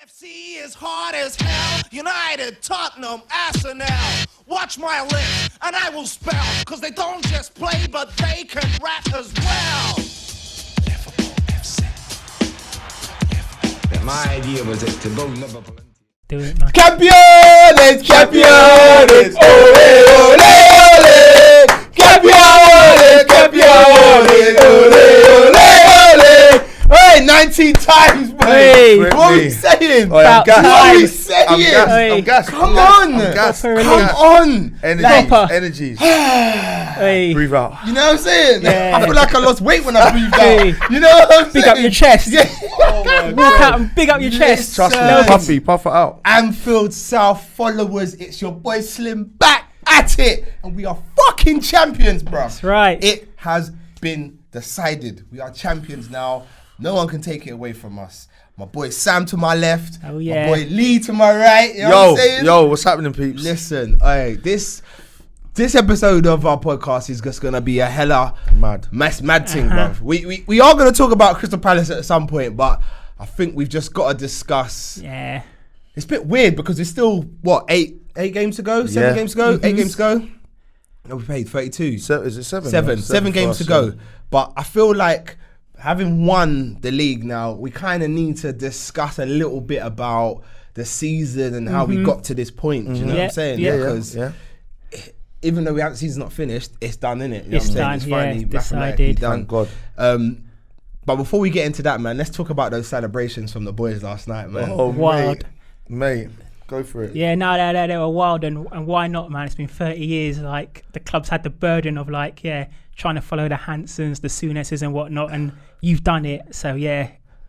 FC is hard as hell. United, Tottenham, Arsenal. Watch my lips, and I will spell. Cause they don't just play, but they can rap as well. Liverpool FC. My idea was to go Liverpool. Do it, man. Campeones, campeones, ole, ole, ole. Campeones, campeones, ole, ole, ole. Hey, 19 times, boy. Hey. What are we saying? Oh, yeah, I'm gassed. What are we saying? Hey. I'm gassed. Come Proper on. Energies. Hey. Breathe out. You know what I'm saying? Yeah. I feel like I lost weight when I breathed Hey. out. You know what I'm saying? Big up your chest. Yeah. Walk out and big up your chest. Trust me, No. puffy, puff it out. Anfield South followers, it's your boy Slim back at it, and we are fucking champions, bro. That's right. It has been decided. We are champions now. No one can take it away from us. My boy Sam to my left. Oh, yeah. My boy Lee to my right. You know what I'm saying? Yo, what's happening, peeps? Listen, this episode of our podcast is just gonna be a hella mad thing, bro. We are gonna talk about Crystal Palace at some point, but I think we've just got to discuss. Yeah. It's a bit weird because there's still what eight games to go, seven games to go, 8 games to go. No, we played 32. So, is it seven? Seven games to go. But I feel like having won the league now, we kind of need to discuss a little bit about the season and how we got to this point. Do you know what I'm saying? Yeah. Because even though the season's not finished, it's done, innit? You know It's what I'm done, saying? yeah, It's finally mathematically decided. done. Thank God. But before we get into that, man, let's talk about those celebrations from the boys last night, man. Oh, Wild. Mate, go for it. Yeah, no, they were wild, and why not, man? It's been 30 years. Like, the club's had the burden of, like, trying to follow the Hansons, the Souness's and whatnot, and you've done it. So,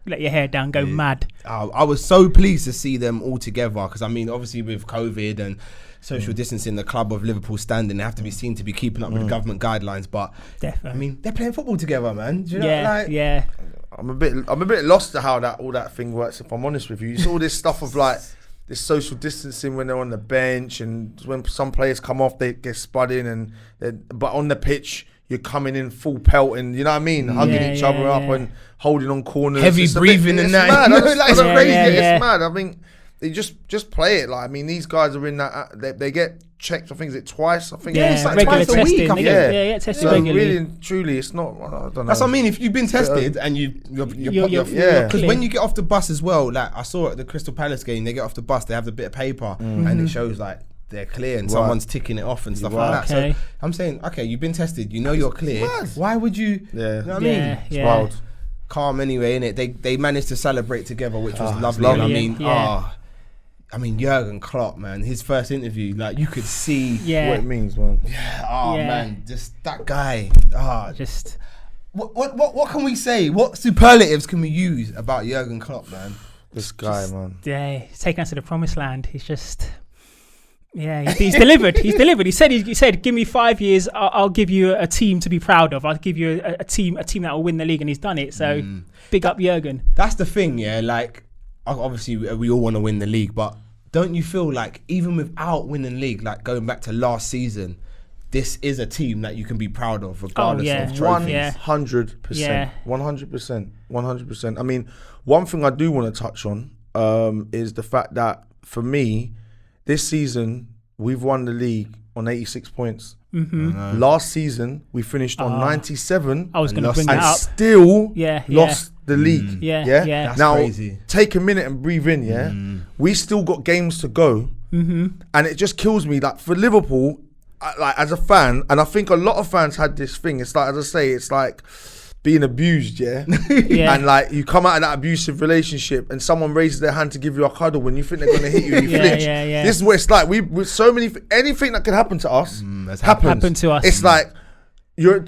let your hair down, go mad. I was so pleased to see them all together because, I mean, obviously with COVID and social distancing, the club of Liverpool standing, they have to be seen to be keeping up with the government guidelines. But Definitely. I mean, they're playing football together, man. Do you know? Yeah. I'm a bit lost to how all that thing works. If I'm honest with you, it's all this stuff of like this social distancing when they're on the bench, and when some players come off, they get spud in, but on the pitch, you're coming in full pelt, and you know what I mean, hugging each other up and holding on corners, Heavy it's breathing it's and that. Mad. It's crazy. Yeah. It's mad. I mean, they just play it. Like, I mean, these guys are in that. They get checked. I think is it twice. I think it's like regular twice a week, testing. I think. Yeah, tested So regularly. really and truly, it's not. I don't know. That's what I mean. If you've been tested and you're You're because clear. when you get off the bus as well, like I saw at the Crystal Palace game, they get off the bus, they have the bit of paper and it shows like they're clear and someone's ticking it off and stuff like that. Okay. So I'm saying, okay, you've been tested, you know you're clear. Why would you? Yeah. You know what I mean? It's wild. Calm anyway, innit? They managed to celebrate together, which was lovely. lovely. And I mean, Jurgen Klopp, man, his first interview, like you could see What it means, man. man, just that guy. Just What can we say? What superlatives can we use about Jurgen Klopp, man? This guy, man. he's taken us to the promised land. He's just he's delivered. He's delivered. He said, give me 5 years, I'll give you a team to be proud of. I'll give you a team that will win the league, and he's done it. So big up Jurgen. That's the thing, like obviously we all want to win the league, but don't you feel like even without winning the league, like going back to last season, this is a team that you can be proud of regardless of trophies? 100%. 100%. I mean, one thing I do want to touch on is the fact that for me, this season we've won the league on 86 points. Last season we finished on 97. I was going to bring that and up. still lost the league. Yeah. That's now, crazy. take a minute and breathe in. We still got games to go, and it just kills me. Like for Liverpool, like as a fan, and I think a lot of fans had this thing. It's like, as I say, it's like being abused, and like you come out of that abusive relationship, and someone raises their hand to give you a cuddle when you think they're gonna hit you, you flinch. This is what it's like. We with so many anything that can happen to us Happened to us. It's like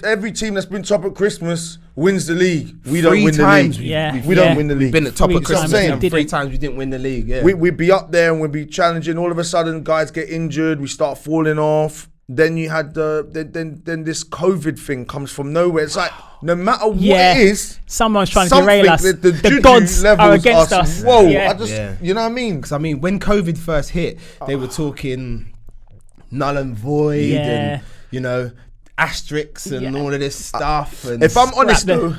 every team that's been top at Christmas wins the league. We don't 3 win the times league. We don't win the league. Been at top of 3 Christmas times and we 3 didn't. times we didn't win the league. Yeah, We'd be up there and we'd be challenging. All of a sudden, guys get injured. We start falling off. Then you had then this COVID thing comes from nowhere. It's like no matter what it is, someone's trying to derail us. The gods are against us. Whoa! Yeah. You know what I mean? because I mean, when COVID first hit, they were talking null and void and asterisks and all of this stuff. And if I'm honest though,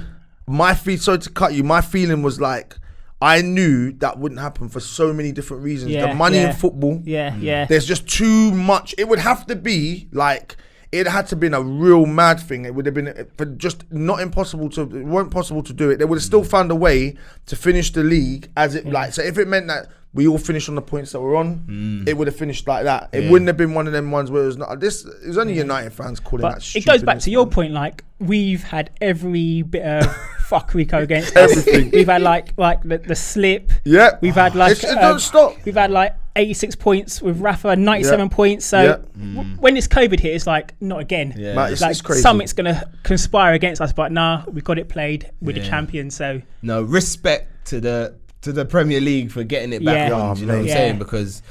sorry to cut you, my feeling was like, I knew that wouldn't happen for so many different reasons. The money in football. Yeah. There's just too much. It would have to be like, it had to been a real mad thing. It would have been just not impossible to. It weren't possible to do it. They would have still found a way to finish the league as it like. So if it meant that we all finished on the points that we're on, it would have finished like that. It wouldn't have been one of them ones where it was not. This it was only United fans calling that. It goes back to your point. Like we've had every bit of fuckery go against everything. We've had like the slip. Yeah. We've had like it don't stop. We've had like 86 points with Rafa, 97 points. So when this COVID hit, it's like not again. Man, like it's crazy. Something's gonna conspire against us, but nah, we got it played with the champions. So no respect to the Premier League for getting it back on. Do you know what I'm saying? Because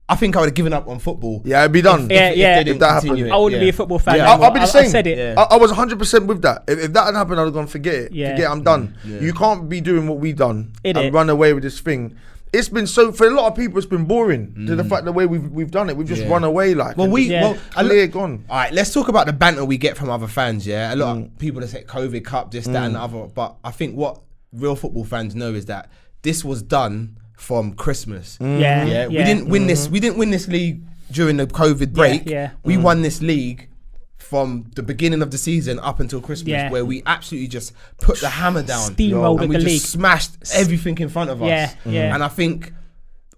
I think I would have given up on football. Yeah, it'd be done. If that happened. I wouldn't be a football fan. I'll be the same. I said it. Yeah. I was 100% with that. If that had happened, I'd have gone, forget it. Yeah. Forget it, I'm done. Yeah. You can't be doing what we've done and It. run away with this thing. It's been so, for a lot of people, it's been boring to the fact the way we've done it. We've just run away like. Well, gone. All right, let's talk about the banter we get from other fans. Yeah, a lot of people that say COVID Cup, this, that, and the other. But I think what real football fans know is that this was done from Christmas. We didn't win this. We didn't win this league during the COVID break. We won this league from the beginning of the season up until Christmas, where we absolutely just put the hammer down, steamrolled and we the just league, smashed everything in front of us. And I think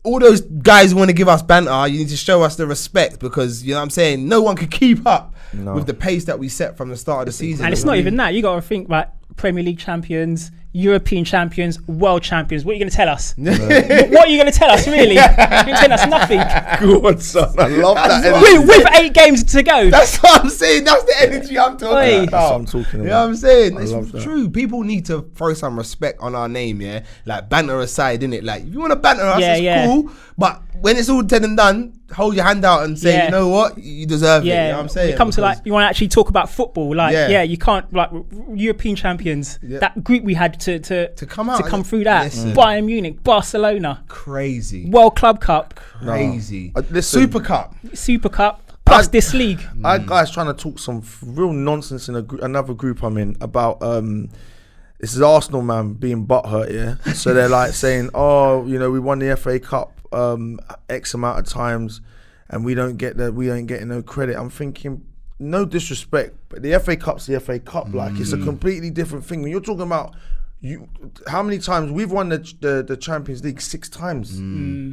all those guys who want to give us banter, you need to show us the respect, because you know what I'm saying, no one could keep up with the pace that we set from the start of the season. And it's not even that. You got to think about Premier League champions, European champions, world champions. What are you going to tell us? What are you going to tell us, really? You're going to tell us nothing. Good, son. I love that. With 8 games to go. That's what I'm saying. That's the energy I'm talking about. That's what I'm talking about. You know what I'm saying? I It's love that. true. People need to throw some respect on our name, yeah? Like, banter aside, innit? Like, if you want to banter us, it's cool. But when it's all said and done, hold your hand out and say, you know what? You deserve it. You know what I'm saying? It comes to like, you want to actually talk about football. Like, you can't, like, European champions, that group we had to come out, to come through that. Listen. Bayern Munich, Barcelona, Crazy. World Club Cup, Crazy. Listen, Super Cup. Super Cup, plus this league. I had guys trying to talk some real nonsense in another group I'm in about this is Arsenal man being butthurt, yeah. So they're like saying, oh, you know, we won the FA Cup X amount of times, and we don't get no credit. I'm thinking, no disrespect, but the FA Cup's the FA Cup. Like, it's a completely different thing. When you're talking about how many times we've won the Champions League 6 times.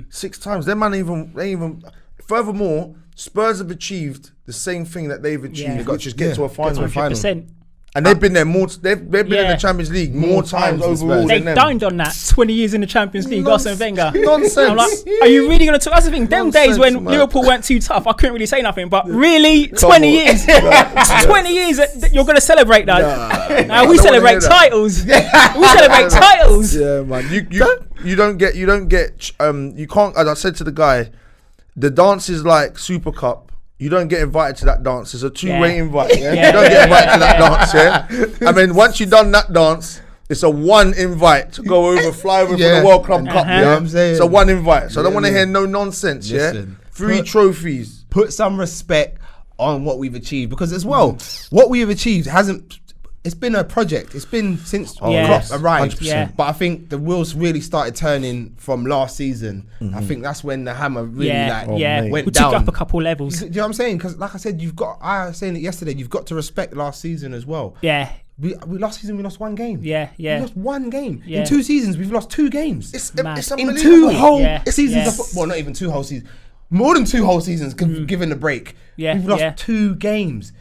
6 times. They even. Furthermore, Spurs have achieved the same thing that they've achieved, which is get to a final. 100%. And they've been there more. They've been in the Champions League more times overall. They than them. dined on that 20 years in the Champions League. Arsene Wenger. Nonsense. I'm like, are you really going to talk? That's the thing. Them days when man. Liverpool weren't too tough, I couldn't really say nothing. But really, 20 years, 20 years, you're going to celebrate that. Now we celebrate titles. We celebrate titles. Yeah, man. You don't get. You can't. As I said to the guy, the dance is like Super Cup. You don't get invited to that dance. It's a 2-way invite. Yeah? You don't get invited to that dance. Yeah. I mean, once you've done that dance, it's a 1 invite to go over, fly over for the World Club Cup. You know what I'm saying? It's a 1 invite. So I don't want to hear no nonsense. Listen, 3 trophies. Put some respect on what we've achieved, because as well, what we have achieved hasn't. It's been a project. It's been since Klopp arrived. 100%. But I think the wheels really started turning from last season. I think that's when the hammer really went we down. took up a couple levels. Do you know what I'm saying? Because like I said, I was saying it yesterday, you've got to respect last season as well. Yeah. We last season we lost 1 game. Yeah. We lost 1 game. Yeah. In 2 seasons we've lost 2 games. It's Mad. In unbelievable. 2 whole seasons Yes. of football. Not even 2 whole seasons. More than 2 whole seasons given the break. Yeah, We've lost yeah. 2 games.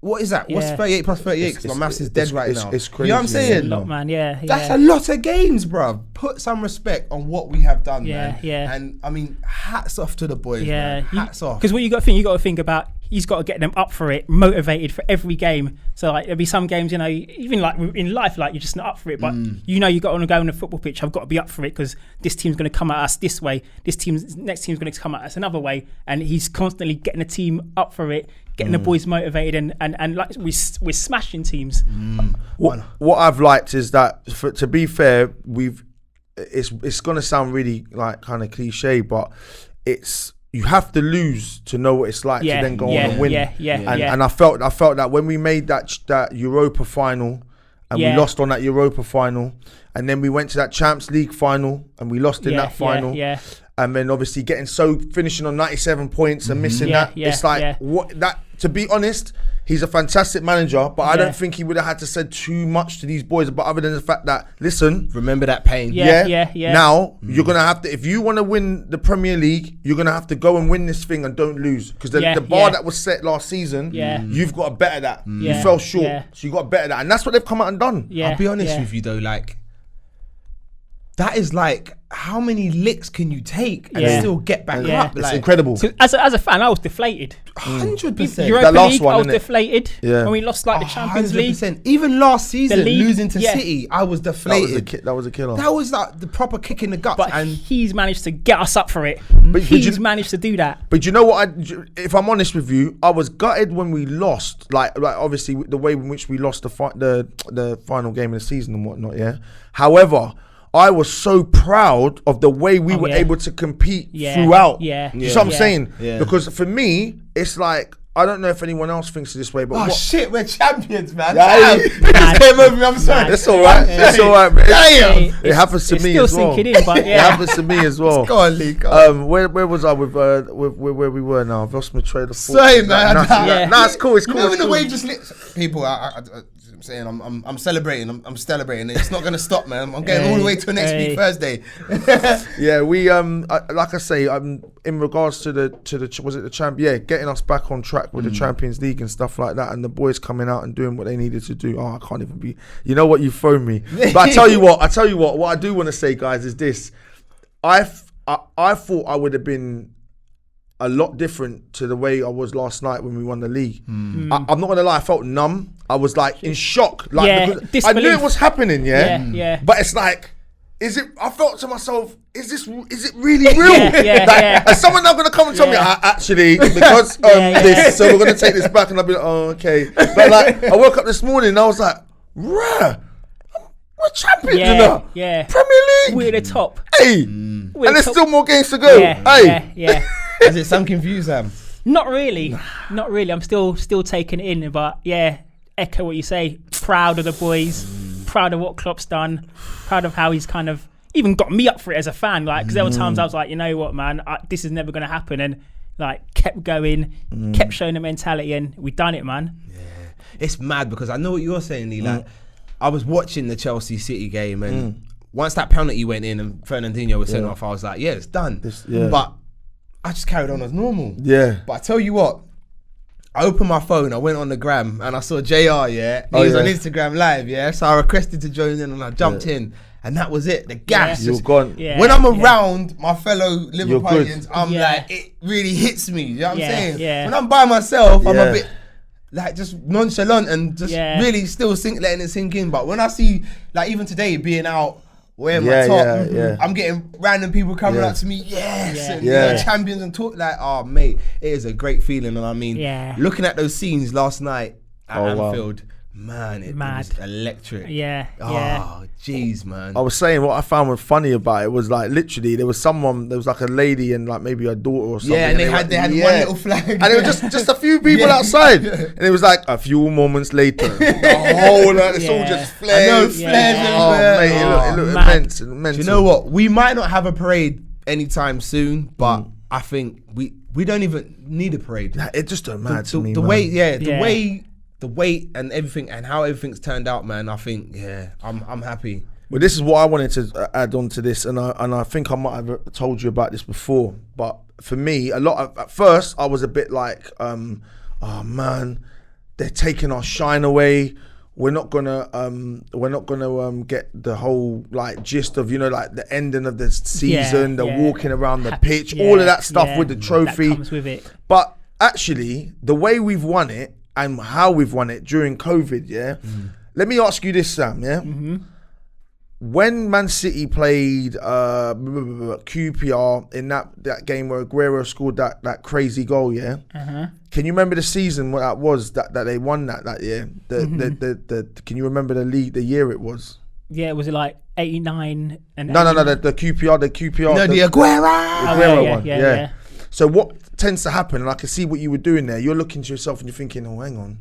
What is that? What's 38 plus 38? Because my maths is dead right now. It's crazy. You know what I'm saying? A lot, man. Yeah. That's a lot of games, bruv. Put some respect on what we have done, man. Yeah. And I mean, hats off to the boys, Yeah, man. Hats off. Because what you got to think about, he's got to get them up for it, motivated for every game. So like there'll be some games, you know, even like in life, like you're just not up for it, but you know you got to go on a football pitch. I've got to be up for it because this team's going to come at us this way. Next team's going to come at us another way, and he's constantly getting the team up for it, getting the boys motivated, and like we're smashing teams. What I've liked is that, to be fair, it's gonna sound really like kind of cliche, but you have to lose to know what it's like to then go on and win. Yeah. And I felt that when we made that Europa final, and we lost on that Europa final, and then we went to that Champions League final and we lost in that final. And then obviously finishing on 97 points and missing that. It's like what that. To be honest, he's a fantastic manager, but I don't think he would have had to said too much to these boys. But other than the fact that, listen, remember that pain. Now you're gonna have to, if you want to win the Premier League, you're gonna have to go and win this thing and don't lose, because the bar that was set last season, you've got to better that. You fell short, so you got to better that, and that's what they've come out and done. I'll be honest with you though, like that is like, how many licks can you take and still get back up? It's like, incredible. So as a fan, I was deflated. 100%. Europa That last League, one, I was innit? deflated. When we lost like the Champions League. 100%. Even last season, The league, losing to City, I was deflated. That was a killer. That was like the proper kick in the guts. But And he's managed to get us up for it. But He's managed to do that. But you know what? If I'm honest with you, I was gutted when we lost. Like obviously the way in which we lost the final game of the season and whatnot. Yeah. However, I was so proud of the way we were able to compete throughout. You know what I'm saying? Yeah. Because for me, it's like, I don't know if anyone else thinks this way, but shit, we're champions, man. Yeah, Damn. It just came over me. I'm sorry. it's all right. It's all right. But Damn. it happens to It's me still as well. sinking in, but It happens to me as well. Go on, Lee. Go on. Where was I with where we were now? I've lost my train of thought. Same, man. Nah, it's cool. It's cool. You know when it's the cool. wave just lit people. I'm saying I'm celebrating. I'm celebrating. It's not gonna stop, man. I'm getting all the way to next week Thursday. Yeah, we like I say, in regards to the was it the champ? Yeah, getting us back on track with the Champions League and stuff like that, and the boys coming out and doing what they needed to do. Oh, I can't even be. You know what? You phoned me, but I tell you what. What I do want to say, guys, is this. I thought I would have been a lot different to the way I was last night when we won the league. I'm not gonna lie, I felt numb. I was like in shock. Like because I knew it was happening, But it's like, is it? I felt to myself, is it really real? Is someone now gonna come and tell me actually because this? So we're gonna take this back, and I'll be like, oh okay. But like, I woke up this morning and I was like, rah, we're champions, you know? Premier League, We're the top. hey, and there's still more games to go. Has it sunk in you, Sam? Not really. Not really. I'm still taking it in, but echo what you say. Proud of the boys. Proud of what Klopp's done. Proud of how he's kind of even got me up for it as a fan. Like, because there were times I was like, you know what, man, this is never going to happen, and like kept going, kept showing the mentality, and we done it, man. It's mad because I know what you're saying, Lee. Like, I was watching the Chelsea City game, and once that penalty went in and Fernandinho was sent off, I was like, yeah, it's done. But I just carried on as normal. But I tell you what, I opened my phone, I went on the gram, and I saw JR, he was on Instagram Live, so I requested to join in, and I jumped in, and that was it. The gas. You're gone. When I'm around my fellow Liverpoolians, I'm like, it really hits me. You know what I'm saying? When I'm by myself, I'm a bit like just nonchalant and just really still letting it sink in. But when I see, like even today, being out, wearing my top, I'm getting random people coming up to me, and you know, champions, and talk like, oh mate, it is a great feeling. And I mean, looking at those scenes last night at Anfield, man, it was electric. Oh, jeez, man. I was saying what I found funny about it was like literally there was like a lady and like maybe a daughter or something. And they had one little flag. And it was just a few people outside. And it was like a few moments later. The whole it's all just flares. I know, flares it looked immense. Do you know what? We might not have a parade anytime soon, but I think we don't even need a parade. It just don't matter to me. The way the weight and everything and how everything's turned out, man, I think, I'm happy. Well, this is what I wanted to add on to this, and I think I might have told you about this before, but for me, at first, I was a bit like, oh man, they're taking our shine away. We're not gonna get the whole like gist of, you know, like the ending of the season, the walking around the pitch, all of that stuff with the trophy. That comes with it. But actually, the way we've won it and how we've won it during COVID, let me ask you this, Sam, when Man City played QPR in that game where Aguero scored that crazy goal, can you remember the season what that was that they won that year? Can you remember the year it was? Yeah, was it like 89? No, the QPR. No, the Aguero one. Yeah. So what tends to happen, and I can see what you were doing there, you're looking to yourself and you're thinking, oh, hang on,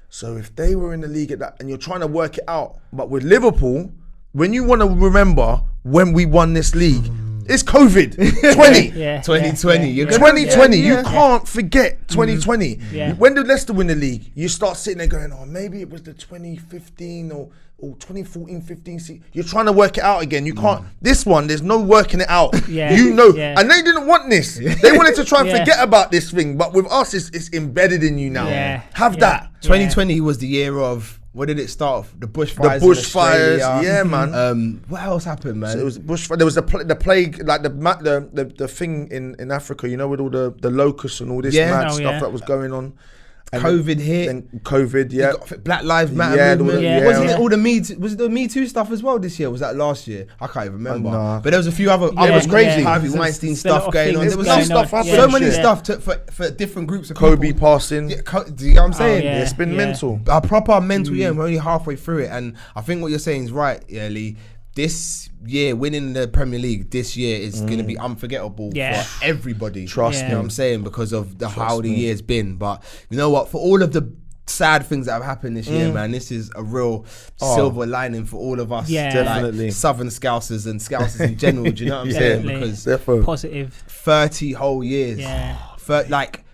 So if they were in the league at that, and you're trying to work it out, but with Liverpool, when you want to remember when we won this league, it's COVID 20. 2020. You're gonna- 2020, yeah. you can't forget 2020. Yeah. When did Leicester win the league? You start sitting there going, oh, maybe it was the 2015 or 2014-15 You're trying to work it out again. You can't. This one, there's no working it out. Yeah. You know. Yeah. And they didn't want this. They wanted to try and Yeah. forget about this thing. But with us, it's embedded in you now. Yeah. Have Yeah. that. 2020 was the year of, what did it start off? The bushfires. The bushfires. Yeah, man. What else happened, man? So it was bushfire. There was the plague, like the thing in Africa, you know, with all the locusts and all this Yeah. mad Oh, stuff yeah. that was going on. And COVID hit. Then COVID, yeah. You got Black Lives Matter Yeah, movement. Yeah. Wasn't yeah. it all the was it the Me Too stuff as well this year? Was that last year? I can't even remember. Nah. But there was a few other. it was crazy. Harvey There's Weinstein a stuff lot of going on. things There was some going stuff on. happened. so many Yeah. stuff for different groups of Kobe people. passing. Yeah, do you know what I'm saying? yeah. It's been mental. A proper mental year. And we're only halfway through it, and I think what you're saying is right, yeah, Lee. This year, winning the Premier League this year is going to be unforgettable Yeah. for everybody. Trust You know me. what I'm saying? Because of how the me. year's been. But you know what? For all of the sad things that have happened this year, man, this is a real silver lining for all of us. Yeah. Definitely. Like Southern Scousers and Scousers in general. Do you know what I'm saying? Definitely. Because Therefore, Positive. 30 whole years. Yeah. Like,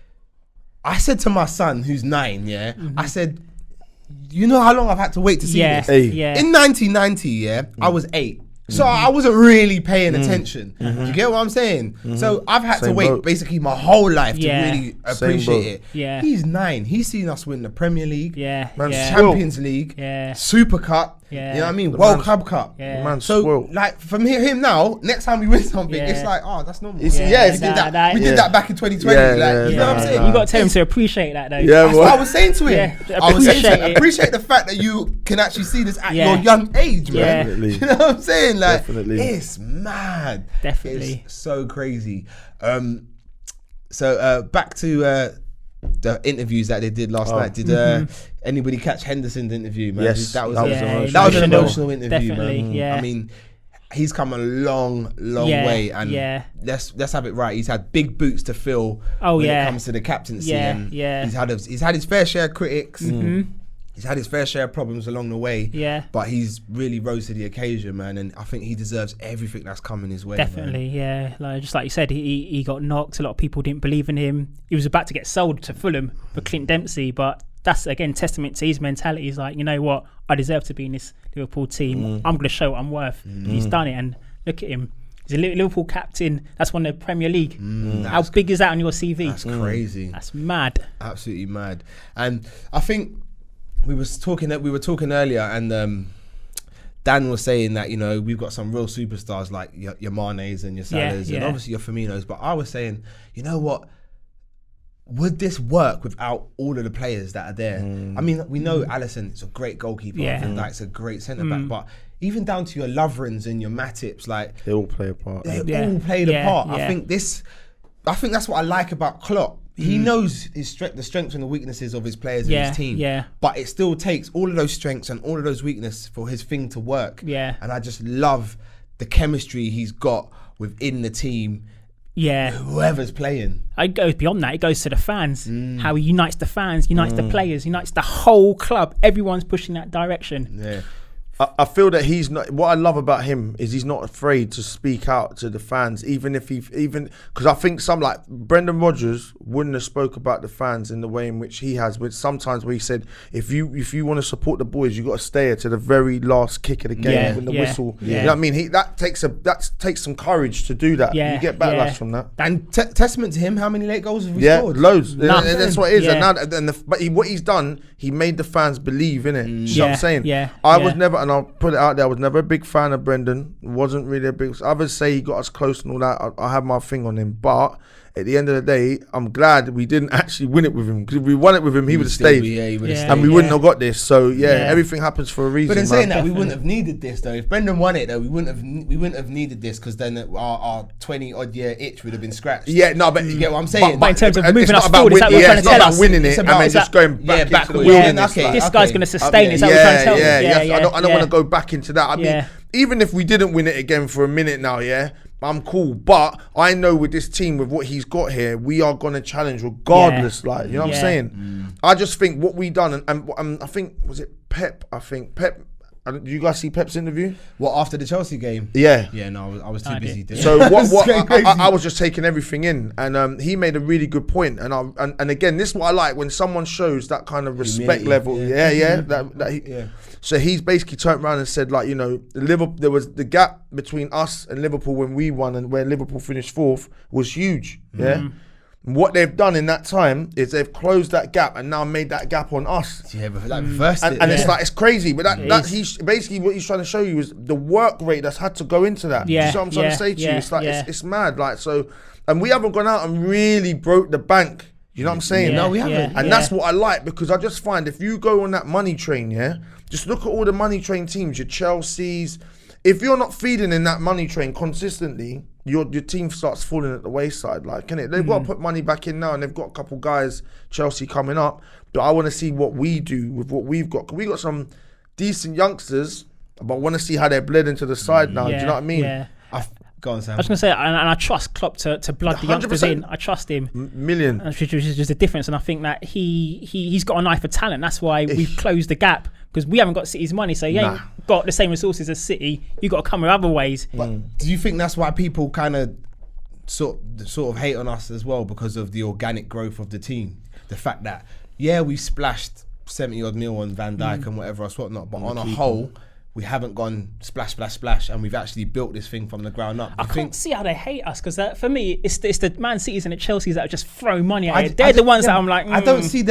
I said to my son, who's 9, I said, you know how long I've had to wait to see Yeah. this? Hey. Yeah. In 1990, I was 8. So I wasn't really paying attention. Do you get what I'm saying? So I've had to Same wait boat. basically my whole life Yeah. to really Same appreciate boat. it. Yeah. He's 9. He's seen us win the Premier League, Yeah. Man's Yeah. Champions League, Yeah. Super Cup. Yeah. You know what I mean? The World man's- Club Cup. Yeah. man's So spoiled. like from him now, next time we win something, Yeah. it's like, oh, that's normal. It's- Yeah. yeah, we did that. That- we yeah. did that back in 2020. Yeah, like, yeah, you know what I'm nah, saying? nah. You got to tell him to appreciate that though. Yeah, That's what I was saying to him. Yeah, I was saying to him, appreciate it. appreciate the fact that you can actually see this at Yeah. your young age, man. Yeah. Definitely. You know what I'm saying? Like, Definitely. it's mad. Definitely. It's so crazy. So back to the interviews that they did last night. Did anybody catch Henderson's interview, man? Yes, that was that was emotional. emotional. That was an Emotional. emotional interview, Definitely, man. yeah. I mean, he's come a long Yeah, way, and yeah. let's have it right. He's had big boots to fill Oh, when yeah. it comes to the captaincy. Yeah, and yeah. He's had his fair share of critics. He's had his fair share of problems along the way. Yeah. But he's really rose to the occasion, man, and I think he deserves everything that's coming his way. man. Definitely, yeah. Like just like you said, he got knocked. A lot of people didn't believe in him. He was about to get sold to Fulham for Clint Dempsey, but that's again testament to his mentality. He's like, you know what, I deserve to be in this Liverpool team. I'm going to show what I'm worth. He's done it, and look at him. He's a Liverpool captain. That's won the Premier League. How big is that on your CV? That's crazy. That's mad. Absolutely mad. And I think we were talking earlier, and Dan was saying that, you know, we've got some real superstars like your Manes and your Salahs and yeah. obviously your Firminos. But I was saying, you know what? Would this work without all of the players that are there? I mean, we know Alisson is a great goalkeeper. Yeah. Van Dijk's a great centre back, but even down to your Lovrens and your Matips, like They all play a part. they Yeah. all played a Yeah, part. yeah. I think that's what I like about Klopp. He knows the strengths and the weaknesses of his players Yeah, and his team. yeah. But it still takes all of those strengths and all of those weaknesses for his thing to work. Yeah. And I just love the chemistry he's got within the team, Yeah. whoever's playing. It goes beyond that. It goes to the fans. How he unites the fans, unites the players, unites the whole club. Everyone's pushing that direction. Yeah. I feel that he's not. What I love about him is he's not afraid to speak out to the fans, even if because I think some like Brendan Rodgers wouldn't have spoke about the fans in the way in which he has. Which sometimes where he said, if you want to support the boys, you got to stay here to the very last kick of the game Yeah, when the yeah, whistle. yeah. You know what I mean? That takes some courage to do that. Yeah, You get backlash yeah. from that. And testament to him, how many late goals have we Yeah, scored? loads. None. And that's what it is. Yeah. And now, what he's done, he made the fans believe in it. You know what Yeah, I'm saying? yeah, I yeah. was never, and I'll put it out there, I was never a big fan of Brendan. Wasn't really a big. Others say he got us close and all that. I have my thing on him, but at the end of the day, I'm glad we didn't actually win it with him. Because if we won it with him, he would have stayed, Yeah, he would have Yeah. stayed. and we wouldn't have got this. So yeah, Yeah. everything happens for a reason. But in man. saying that, we Definitely. wouldn't have needed this though. If Brendan won it though, we wouldn't have needed this because then our 20 odd year itch would have been scratched. Yeah, no, but You get what I'm saying? But in terms of it's moving not us about forward, is that what winning. you're Yeah, trying it's to not tell about us? winning It's it and about- then is just that- going back yeah, into backwards. the Yeah, wilderness, okay. like. This guy's going to sustain it. Is that what you're trying to tell me? Yes. I don't want yeah. to go back into that. I mean, Yeah. even if we didn't win it again for a minute now, yeah, I'm cool. But I know with this team, with what he's got here, we are going to challenge regardless. Like, you know what I'm saying? I just think what we done, and I think, was it Pep? I think Pep. Did you guys see Pep's interview? What, after the Chelsea game? Yeah. Yeah, no, I was too busy. So I was just taking everything in, and he made a really good point. And again, this is what I like when someone shows that kind of respect level. So he's basically turned around and said, like, you know, Liverpool, there was the gap between us and Liverpool when we won and where Liverpool finished 4th was huge. Yeah. What they've done in that time is they've closed that gap and now made that gap on us. Yeah, but like reversed it. And it's like, it's crazy. But that he's basically what he's trying to show you is the work rate that's had to go into that. Yeah, you see what I'm trying to say to you? It's like, it's mad. Like, so, and we haven't gone out and really broke the bank. You know what I'm saying? No, we haven't. And that's what I like, because I just find if you go on that money train, just look at all the money train teams, your Chelsea's. If you're not feeding in that money train consistently, your team starts falling at the wayside. Like, innit? They've got to put money back in now, and they've got a couple guys, Chelsea, coming up. But I want to see what we do with what we've got. 'Cause we got some decent youngsters, but I want to see how they're bled into the side now. Do you know what I mean? Yeah. Go on, Sam. I was going to say, and I trust Klopp to blood the youngsters in. I trust him. Million. Which is just a difference. And I think that he's got an eye for talent. That's why we've closed the gap, because we haven't got City's money. So he ain't got the same resources as City. You've got to come with other ways. But do you think that's why people kind of sort of hate on us as well, because of the organic growth of the team? The fact that, we splashed 70 odd mil on Van Dijk and whatever else, whatnot, but on a whole, we haven't gone splash, and we've actually built this thing from the ground up. I can't see how they hate us, because for me, it's the Man Cities and the Chelseas that just throw money at it. They're the ones that I'm like, I don't see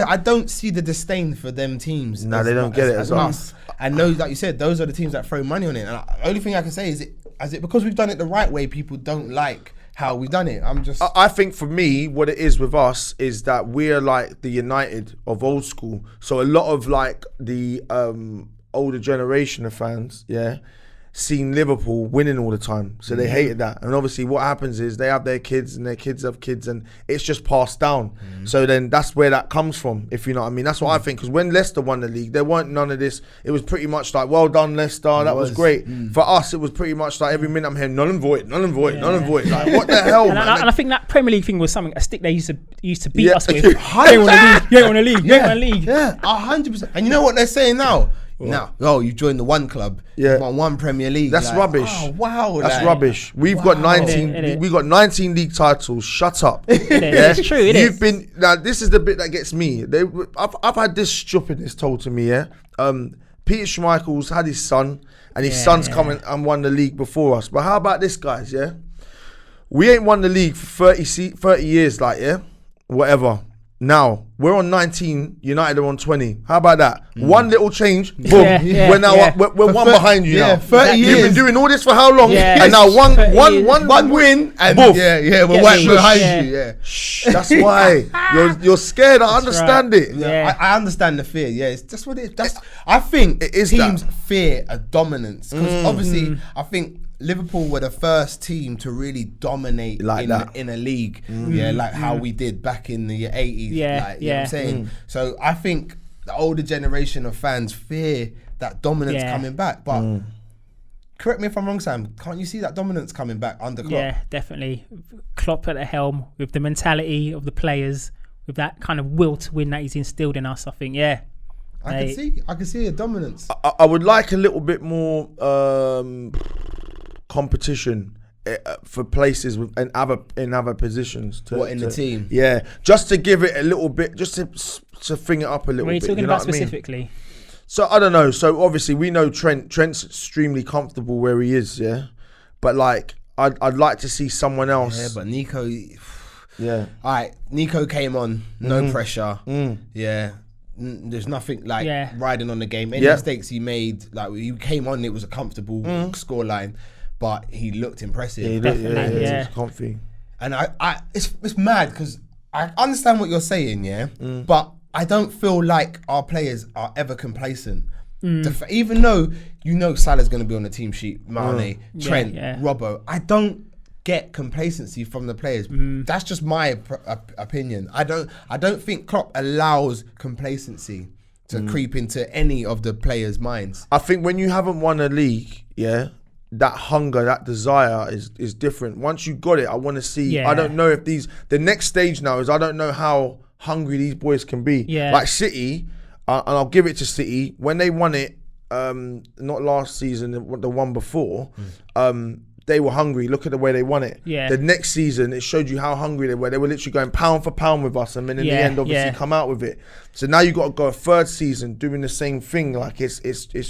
the disdain for them teams. No, they don't get it as us. And those, like you said, those are the teams that throw money on it. And the only thing I can say is, is it because we've done it the right way, people don't like how we've done it? I think for me, what it is with us is that we're like the United of old school. So a lot of like the older generation of fans, seen Liverpool winning all the time, so they hated that. And obviously what happens is they have their kids and their kids have kids, and it's just passed down. So then that's where that comes from, if you know what I mean. That's what I think, because when Leicester won the league, there weren't none of this. It was pretty much like, well done Leicester, that was great. For us, it was pretty much like every minute I'm hearing null and void. Like, what the hell, man? And I think that Premier League thing was a stick they used to beat us with. You ain't won a league. Yeah, 100%. And you know what they're saying now? Now, you've joined the one club. Yeah. You won one Premier League. That's rubbish. Oh, wow. That's rubbish. We've got 19. We got 19 league titles. Shut up. It's true. You've been now. This is the bit that gets me. I've had this stupidness told to me. Peter Schmeichel's had his son, and his son's come and won the league before us. But how about this, guys? We ain't won the league for 30 years. Whatever. Now, we're on 19, United are on 20. How about that? One little change, boom. We're now we're one behind you now. 30 years. You've been doing all this for how long? And now one win, and boom. We're right behind you. That's why you're scared. I understand it. I understand the fear. It's just what it is. I think it is teams fear a dominance, because obviously I think Liverpool were the first team to really dominate in a league, like how we did back in the 80s. You know what I'm saying? So I think the older generation of fans fear that dominance coming back. But correct me if I'm wrong, Sam, can't you see that dominance coming back under Klopp? Yeah, definitely. Klopp at the helm, with the mentality of the players, with that kind of will to win that he's instilled in us, I think, I can see a dominance. I would like a little bit more competition for places in other positions. In the team? Yeah, just to give it a little bit, just to bring it up a little bit. What are you talking you know about what specifically? I mean? So I don't know. So obviously we know Trent's extremely comfortable where he is. But like I'd like to see someone else. Yeah, but Nico. Yeah. All right, Nico came on, no pressure. Yeah. There's nothing like riding on the game. Any mistakes he made, like he came on, it was a comfortable scoreline. But he looked impressive. He's comfy. And it's mad, because I understand what you're saying, but I don't feel like our players are ever complacent. Even though Salah's going to be on the team sheet, Mane, Trent, Robbo, I don't get complacency from the players. That's just my opinion. I don't think Klopp allows complacency to creep into any of the players' minds. I think when you haven't won a league, that hunger, that desire is different. Once you got it, I want to see. Yeah. I don't know if the next stage now is I don't know how hungry these boys can be. Yeah. Like City, and I'll give it to City when they won it. Not last season, the one before. They were hungry. Look at the way they won it. Yeah. The next season, it showed you how hungry they were. They were literally going pound for pound with us, and then in the end, obviously, come out with it. So now you got to go a third season doing the same thing. Like it's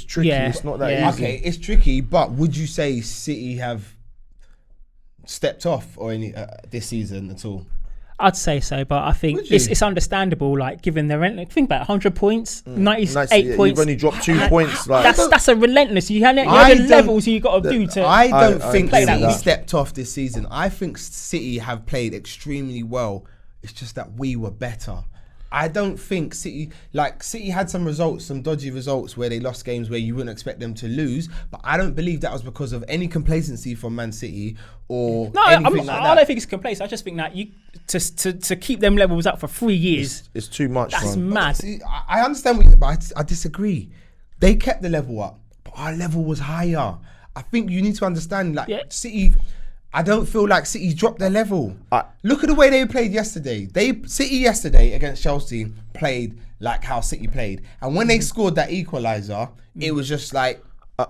tricky. Yeah. It's not that easy. Okay, it's tricky, but would you say City have stepped off or any this season at all? I'd say so, but I think it's understandable. Like given their rent, think about 100 points, 98 points. You've only dropped 2 points. Like That's a relentless. You have the levels you got to do to. I don't think play City that stepped off this season. I think City have played extremely well. It's just that we were better. I don't think City had some results, some dodgy results where they lost games where you wouldn't expect them to lose. But I don't believe that was because of any complacency from Man City or anything like that. I don't think it's complacent. I just think that you to keep them levels up for 3 years. it's too much. That's man. mad. See, I understand, but I disagree. They kept the level up, but our level was higher. I think you need to understand, City. I don't feel like City dropped their level. Look at the way they played yesterday. City yesterday against Chelsea played like how City played, and when they scored that equaliser, it was just like,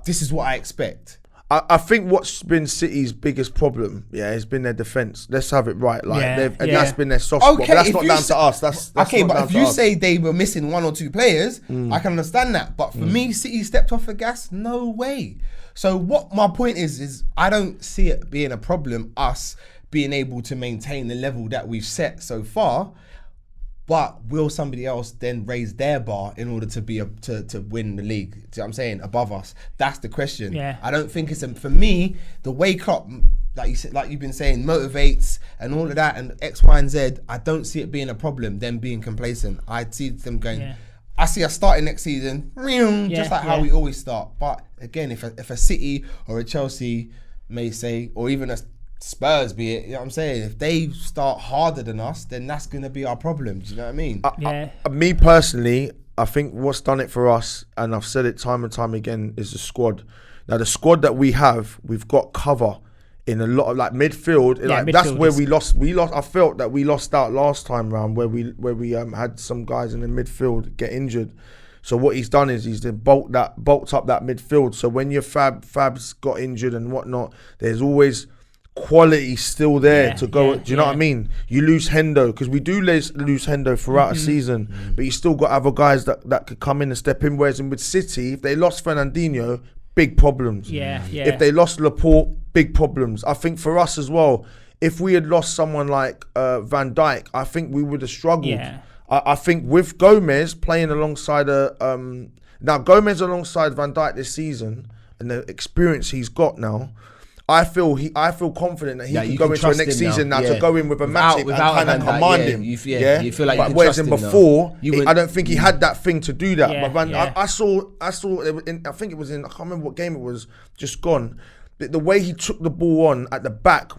this is what I expect. I think what's been City's biggest problem, has been their defence. Let's have it right. And that's been their soft spot. But that's not down to us. That's okay, not but down if to you us. say they were missing 1 or 2 players, I can understand that. But for me, City stepped off the gas. No way. So what my point is I don't see it being a problem, us being able to maintain the level that we've set so far. But will somebody else then raise their bar in order to win the league? Do you know what I'm saying? Above us. That's the question. Yeah. I don't think it's for me, the way Klopp, like you said, like you've been saying, motivates and all of that and X, Y, and Z, I don't see it being a problem, them being complacent. I see them going, I see us starting next season, just like how we always start. But again, if a City or a Chelsea may say, or even a Spurs be it, you know what I'm saying? If they start harder than us, then that's going to be our problem. Do you know what I mean? Me personally, I think what's done it for us, and I've said it time and time again, is the squad. Now, the squad that we have, we've got cover in a lot of midfield. Midfield that's where we lost. I felt that we lost out last time round where we had some guys in the midfield get injured. So what he's done is he's bulked up that midfield. So when your Fab's got injured and whatnot, there's always quality still there to go. Do you know what I mean? You lose Hendo, because we do lose Hendo throughout a season, but you still got other guys that could come in and step in. Whereas with City, if they lost Fernandinho, big problems. If they lost Laporte, big problems. I think for us as well, if we had lost someone like Van Dijk, I think we would have struggled. I think with Gomez playing alongside now Gomez alongside Van Dijk this season and the experience he's got now, I feel confident that he can go into the next season now to go in with a Matip and kind of command him. You feel like you can whereas trust in him before, now. I don't think he had that thing to do that. Yeah, But I saw. I think it was in. I can't remember what game it was. Just gone. The way he took the ball on at the back,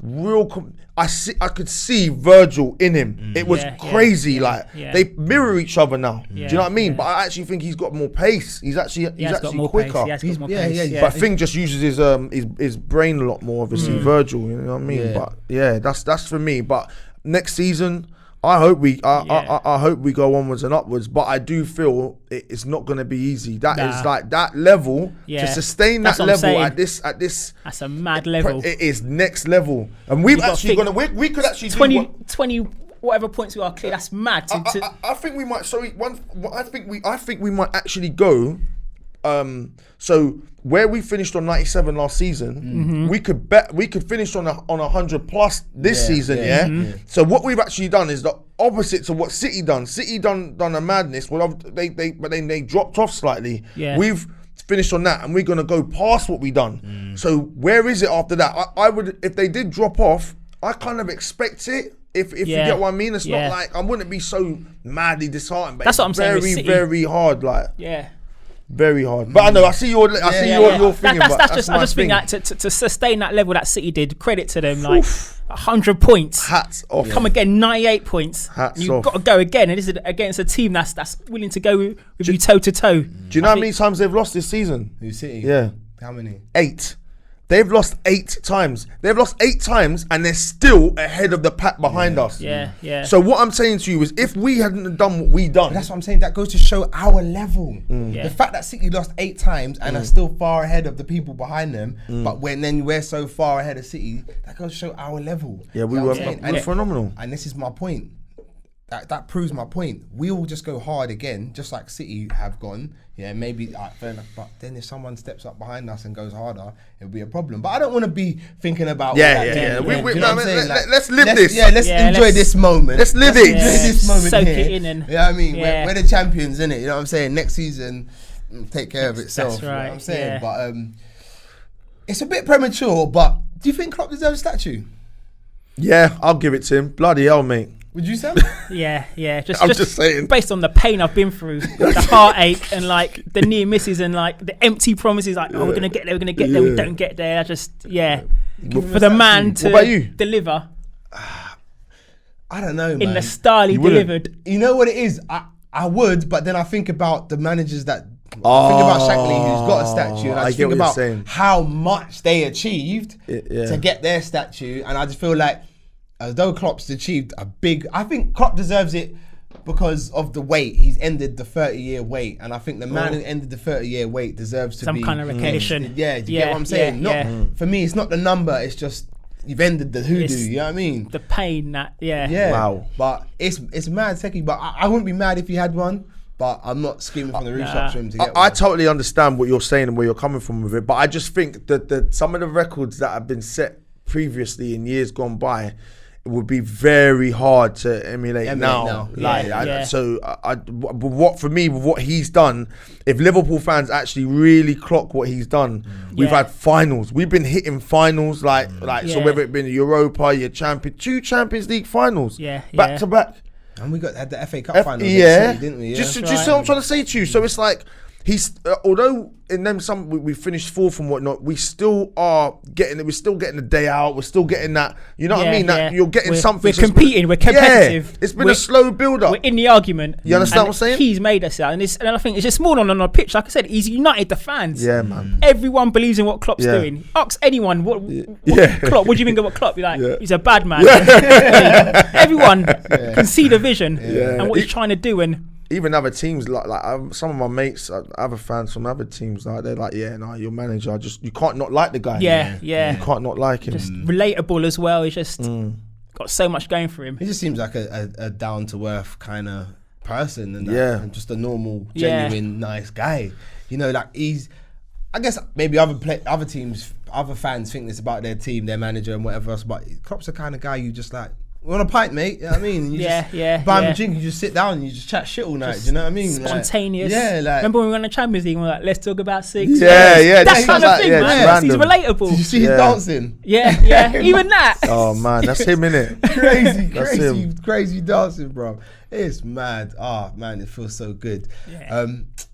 I could see Virgil in him. It was crazy. They mirror each other now. Do you know what I mean? But I actually think he's got more pace. He's actually quicker. But Thing just uses his brain a lot more. Obviously, Virgil. You know what I mean? But that's for me. But next season, I hope we go onwards and upwards, but I do feel it's not going to be easy. That is like that level to sustain that level at this. That's a mad level. It is next level, and we've actually gonna. We could actually 20 whatever points we are clear. That's mad. I think we might. I think we might actually go. So where we finished on 97 last season, we could finish on 100 plus this season. So what we've actually done is the opposite to what City done. City done a madness. Well, they dropped off slightly. We've finished on that, and we're gonna go past what we done. So where is it after that? I would, if they did drop off, I kind of expect it. If you get what I mean, it's not like I wouldn't be so madly disheartened. But that's what I'm saying. Very hard. Very hard, but I know I see your thing. I just think that to sustain that level that City did, credit to them. Like 100 points, hats off. Come again, 98 points. You've got to go again, and this is against a team that's willing to go with you toe to toe. Do you know how many times they've lost this season? Who, City? Yeah, how many? 8. They've lost 8 times. They've lost 8 times, and they're still ahead of the pack behind us. Yeah. So what I'm saying to you is, if we hadn't done what we done, That's what I'm saying. That goes to show our level. Yeah. The fact that City lost 8 times and are still far ahead of the people behind them, but then we're so far ahead of City, that goes to show our level. yeah, we You know were, what I'm saying? we were phenomenal. And this is my point. That proves my point. We all just go hard again, just like City have gone. Yeah, maybe fair enough. But then if someone steps up behind us and goes harder, it'll be a problem. But I don't want to be thinking about. Yeah. all that We- Do we- you know no, what I'm saying? let's live this. Yeah, let's Yeah, enjoy let's- this moment. let's live Let's it. enjoy Yeah. this moment Soak here. it in and- You know what I mean? Yeah. We're the champions, innit? You know what I'm saying? Next season, take care of itself. That's You know right, what I'm saying? yeah. But it's a bit premature. But do you think Klopp deserves a statue? Yeah, I'll give it to him. Bloody hell, mate. Would you say? Yeah. I'm just saying. Based on the pain I've been through, the heartache and like the near misses and like the empty promises, like we're gonna get there, we don't get there. I just for the man to What about you? deliver I don't know, man. in the style he You wouldn't? delivered. You know what it is? I would, but then I think about the managers that. I think about Shankly, who's got a statue, and I I just get think what you're about saying. how much they achieved Yeah. to get their statue, and I just feel like, as though Klopp's achieved a big. I think Klopp deserves it because of the wait. He's ended the 30-year wait, and I think the man who ended the 30-year wait deserves to Some be kind of recognition. Yeah, do you get what I'm saying? Not for me. It's not the number. It's just you've ended the hoodoo. It's You know what I mean? The pain that Yeah. Wow. But it's mad, Seki. But I wouldn't be mad if he had one. But I'm not screaming from the rooftops for him to get I one. totally understand what you're saying and where you're coming from with it, but I just think that some of the records that have been set previously in years gone by, it would be very hard to emulate now. Yeah. So what for me, with what he's done, if Liverpool fans actually really clock what he's done, we've Yeah. had finals. We've been hitting finals so Yeah. whether it been Europa, your two Champions League finals, back to back. And we had the FA Cup final, Yeah, didn't we? Yeah. Just right. what I'm trying to say to you. So it's like he's although in them we finished fourth and whatnot, we still are getting it. We're still getting the day out. We're still getting that. You know what I mean? That you're getting something. We're competing. We're competitive. Yeah, it's been a slow build up. We're in the argument. You understand and what I'm saying? He's made us out, and I think it's just more on the pitch. Like I said, he's united the fans. Yeah, man. Everyone believes in what Klopp's Yeah. doing. Ask anyone what Yeah. Klopp. What do you think of what Klopp? You're like, Yeah. he's a bad man. Everyone can see the vision and what he's trying to do. And Even other teams like some of my mates, other fans from other teams, like they're like, your manager, you can't not like the guy. Yeah. You can't not like him. just relatable as well. He's just got so much going for him. He just seems like a down to earth kind of person, and and just a normal, genuine, nice guy. You know, like I guess maybe other teams, other fans think this about their team, their manager, and whatever else. But Klopp's the kind of guy you just like. We're on a pint, mate. You know what I mean? You just buy him a drink, you just sit down and you just chat shit all night. Do you know what I mean? Spontaneous. Like, Remember when we won the Champions League and we were like, let's talk about six? Yeah. That kind of thing, man. He's relatable. Did you see his dancing? Yeah. Even that. Oh man, that's him, innit? crazy dancing, bro. It's mad. Man, it feels so good. Yeah.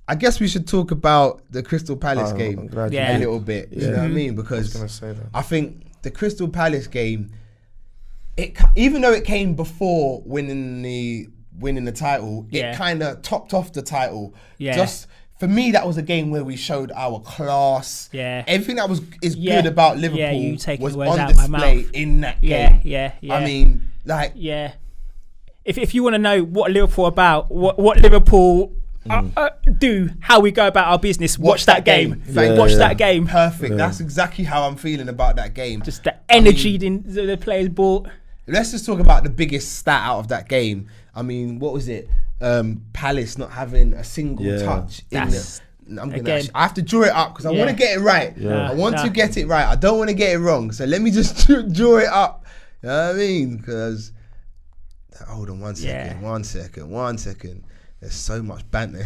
I guess we should talk about the Crystal Palace game I'm glad you a did. little bit. You know what I mean? Because gonna say that. I think the Crystal Palace game, even though it came before winning the title, it kind of topped off the title. Yeah. Just for me, that was a game where we showed our class. Yeah. Everything that is good about Liverpool you taking was words on out of my display mouth. in that game. Yeah. I mean, like, Yeah. If you want to know what Liverpool are about, what Liverpool do, how we go about our business, watch that game. Watch that game. Perfect. That's exactly how I'm feeling about that game. Just the energy the players brought. Let's just talk about the biggest stat out of that game. I mean, what was it? Palace not having a single touch in the. I have to draw it up because I want to get it right. I want to get it right. I don't want to get it wrong. So let me just draw it up. You know what I mean? Because hold on one second. There's so much banter.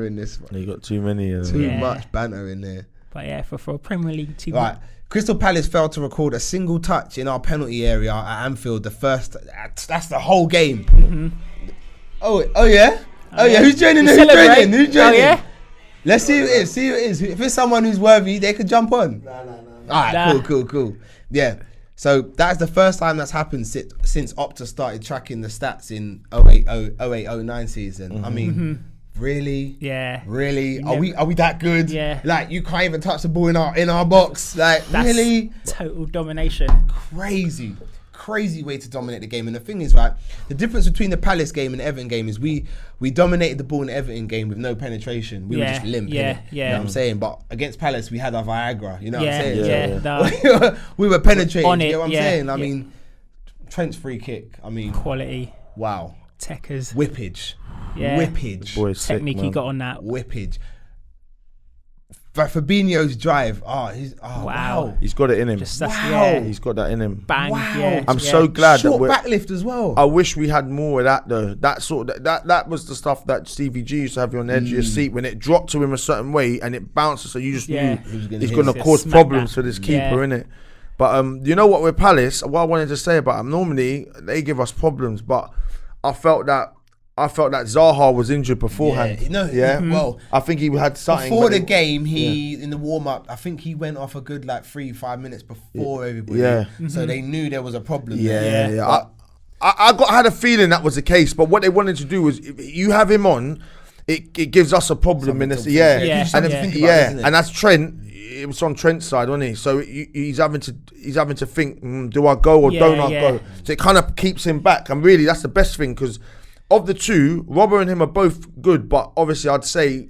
In this one. You got too many. Too much banter in there. But yeah, for a Premier League team. Right. Crystal Palace failed to record a single touch in our penalty area at Anfield. That's the whole game. Mm-hmm. Oh yeah. Who's joining? Who's joining? Oh yeah. Let's see who it is. If it's someone who's worthy, they could jump on. No. Alright, cool. Yeah. So that's the first time that's happened since Opta started tracking the stats in 08-09 season. I mean, really? Yeah. Really? Are we that good? Yeah. Like, you can't even touch the ball in our box. Like, That's really? total domination. Crazy way to dominate the game. And the thing is, right, the difference between the Palace game and the Everton game is we dominated the ball in the Everton game with no penetration. We were just limp. Yeah. You know what I'm saying? But against Palace, we had our Viagra. You know what I'm saying? Yeah. We were penetrating. On You it, know what I'm yeah, saying? I yeah. mean, Trent's free kick. I mean, Quality. wow. Techers. Whippage. Yeah. Whippage. Boy's sick, Technique he man. got on that. Whippage. Fabinho's drive. Wow. He's got it in him. Just that's, Wow. yeah. He's got that in him. Bang. Wow. Yeah. I'm yeah. so glad that Short we're. backlift as well. I wish we had more of that though. That sort of that was the stuff that Stevie G used to have you on the edge of your seat when it dropped to him a certain way and it bounces, so you just Yeah. knew He was he's going to hit. cause Smack problems that. for this Yeah. keeper, innit? But you know what, with Palace, what I wanted to say about them, normally they give us problems, but I felt that Zaha was injured beforehand. Well, I think he had something before but the it- game, in the warm up, I think he went off a good like 3-5 minutes before everybody. Yeah. So they knew there was a problem. Yeah. there. But I had a feeling that was the case, but what they wanted to do was, if you have him on, it gives us a problem in this. Something to- Yeah, Yeah. and Something to think about, yeah, isn't it? and that's Trent. It was on Trent's side, wasn't he? So he's having to think, do I go or don't I go? So it kind of keeps him back, and really that's the best thing, because of the two, Robert and him are both good, but obviously I'd say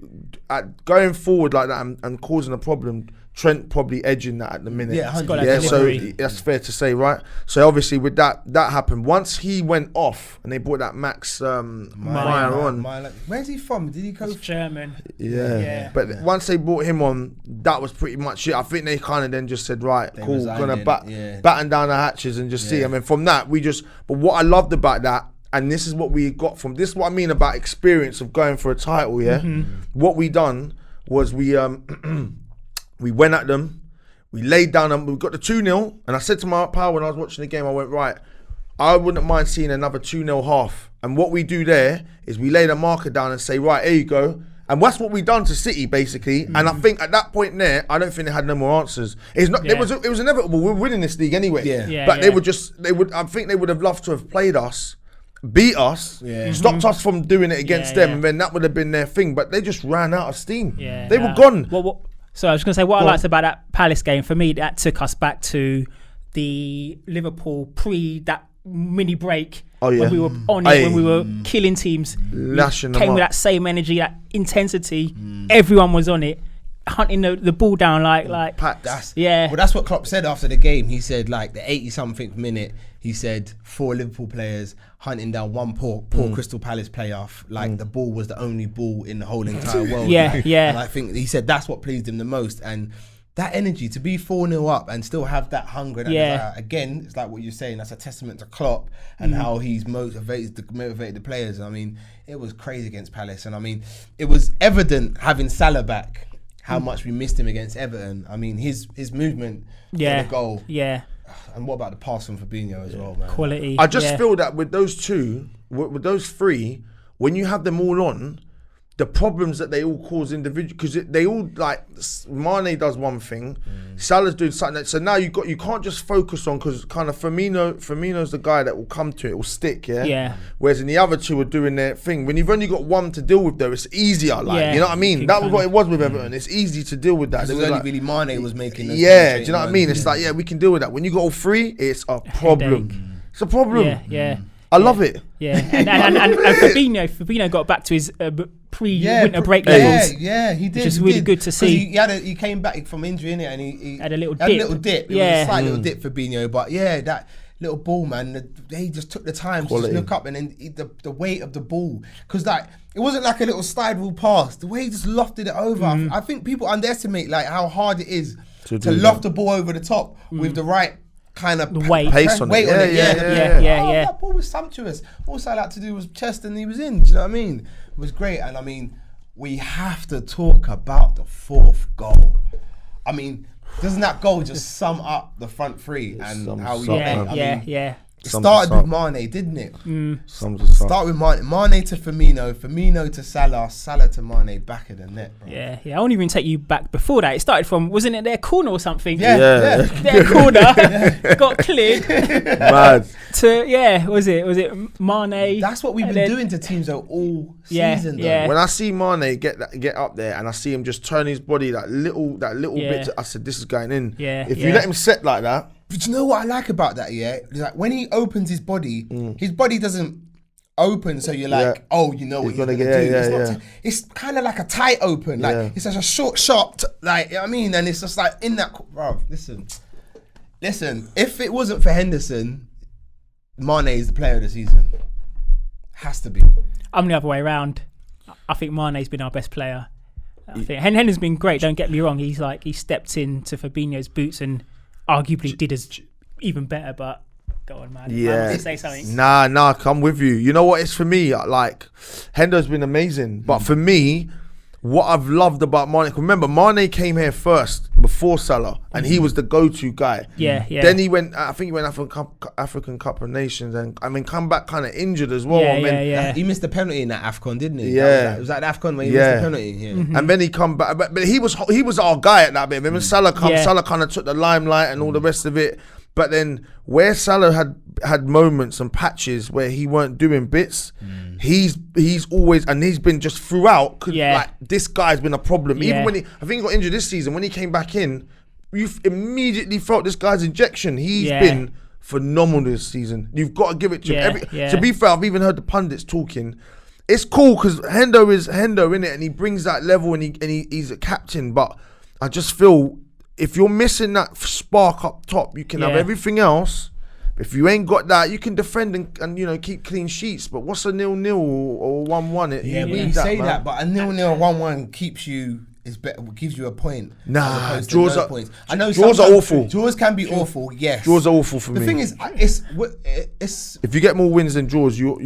going forward like that and causing a problem, Trent probably edging that at the minute. Yeah, 100%. Yeah, so delivery. that's fair to say, right? So obviously with that happened. Once he went off and they brought that Max Meyer on. Where's he from? Did he go? He's German. Yeah. But once they brought him on, that was pretty much it. I think they kind of then just said, right, They cool, resigned gonna in, batten down the hatches and just see. I mean, from that, but what I loved about that, and this is what we got from this, is what I mean about experience of going for a title, yeah? What we done was we went at them, we laid down them, we got the 2-0, and I said to my pal when I was watching the game, I went, right, I wouldn't mind seeing another 2-0 half. And what we do there is we lay the marker down and say, right, here you go. And that's what we done to City, basically. And I think at that point there, I don't think they had no more answers. It's not. It was inevitable. We're winning this league anyway. But they would. I think they would have loved to have played us, beat us, stopped us from doing it against them, and then that would have been their thing. But they just ran out of steam. Yeah. They were gone. So I was going to say, what I liked about that Palace game, for me, that took us back to the Liverpool that mini break. Oh, yeah. When we were on it, when we were killing teams. Lashing them came with up. that same energy, that intensity. Everyone was on it, hunting the ball down like Well, that's what Klopp said after the game. He said, like, the 80-something minute, he said 4 Liverpool players hunting down one poor Crystal Palace player. Like, the ball was the only ball in the whole entire world. Yeah. And I think he said that's what pleased him the most. And that energy to be 4-0 up and still have that hunger, that desire. Again, it's like what you're saying. That's a testament to Klopp and how he's motivated the players. I mean, it was crazy against Palace, and I mean, it was evident having Salah back how much we missed him against Everton. I mean, his movement for the goal. Yeah. And what about the pass from Fabinho as well, man? Quality. I just feel that with those two, with those three, when you have them all on, the problems that they all cause individually, because they all, like, Mane does one thing, Salah's doing something. So now you can't just focus on, because kind of Firmino's the guy that will come to it, will stick, yeah. Whereas in the other two are doing their thing. When you've only got one to deal with, though, it's easier. Like, you know what I mean? That was what it was with Everton. It's easy to deal with that. It was only really Mane was making. Do you know what I mean? It's like, we can deal with that. When you got all three, it's a problem. Headache. It's a problem. Yeah. I love it. Yeah, and Fabinho got back to his pre-winter break levels. Yeah, he did. Which is really good to see. He came back from injury, innit, and he had a little dip. It was a slight little dip for Fabinho, but that little ball, man, he just took the time to just look up, and then the weight of the ball, because it wasn't like a little slide rule pass. The way he just lofted it over, I think people underestimate like how hard it is to loft the ball over the top with the right kind of weight. Pace on it. Yeah. That ball was sumptuous. All I had to do was chest and he was in. Do you know what I mean? It was great. And I mean, we have to talk about the 4th goal. I mean, doesn't that goal just sum up the front three and how we played? It started with Mane, didn't it? Start with Mane to Firmino to Salah to Mane, back of the net, bro. Yeah. I won't even take you back before that. It started from, wasn't it their corner or something? Yeah. Their corner got cleared. Mad. Was it Mane? That's what we've been doing to teams though all season. Yeah. When I see Mane get up there and I see him just turn his body that little bit, I said, this is going in. Yeah. If you let him set like that. But you know what I like about that, yeah? Like when he opens his body doesn't open so you're like, oh, you know what he's gonna do. It's kind of like a tight open. Like it's just a short shot, like, you know what I mean? And it's just like in that, bro, listen. If it wasn't for Henderson, Mane is the player of the season. Has to be. I'm the other way around. I think Mane's been our best player. I think Henderson's been great, don't get me wrong. He stepped into Fabinho's boots and arguably did as even better, but go on, man. Yeah. Say something. Nah, I'm with you. You know what? It's for me, like, Hendo's been amazing. But for me, what I've loved about Mane, remember, Mane came here first before Salah, and he was the go-to guy. Yeah. Then he went, I think he went African Cup of Nations, and come back kind of injured as well. Yeah. He missed the penalty in that AFCON, didn't he? Yeah. It was that AFCON where he missed the penalty. Yeah. And then he come back, but he was our guy at that bit. Remember Salah Salah kind of took the limelight and all the rest of it. But then where Salah had moments and patches where he weren't doing bits, he's always, and he's been just throughout. Like, this guy's been a problem. Even when I think he got injured this season, when he came back in, you immediately felt this guy's injection. He's been phenomenal this season. You've got to give it to him. To be fair, I've even heard the pundits talking. It's cool because Hendo is Hendo, innit? And he brings that level, and he's a captain. But I just feel, if you're missing that spark up top, you can have everything else. If you ain't got that, you can defend and keep clean sheets. But what's a 0-0 or 1-1? You say that, but a 0-0 1-1 gives you a point. Nah, draws are points. I know draws are awful. Draws can be awful. Yes, draws are awful for me. The thing is, it's if you get more wins than draws, you're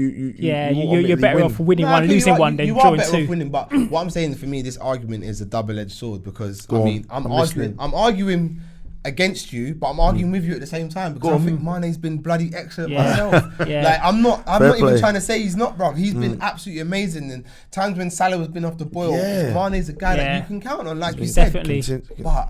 better off winning one, losing one than drawing two. Off winning, but what I'm saying, for me, this argument is a double-edged sword, because I'm arguing against you, but I'm arguing with you at the same time, because I think Mane's been bloody excellent myself. Like, I'm not even trying to say he's not, bro. He's been absolutely amazing. And times when Salah has been off the boil, Mane's a guy that you can count on, like you said. Definitely. But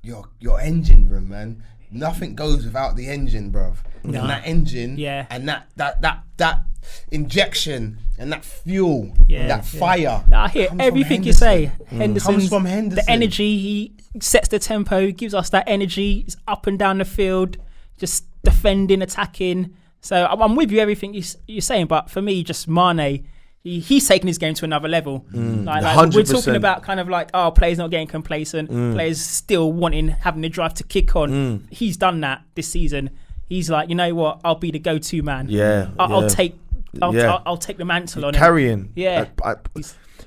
your engine room, man. Nothing goes without the engine, bruv. And that engine, and that injection, and that fuel, that fire. I hear everything you say. Henderson comes from Henderson. The energy, he sets the tempo, gives us that energy. It's up and down the field, just defending, attacking. So I'm with you, everything you're saying. But for me, just Mane, he's taking his game to another level. Like we're talking about kind of like, players not getting complacent, players still having the drive to kick on. He's done that this season. He's like, you know what? I'll be the go-to man. I'll take the mantle on carrying. him.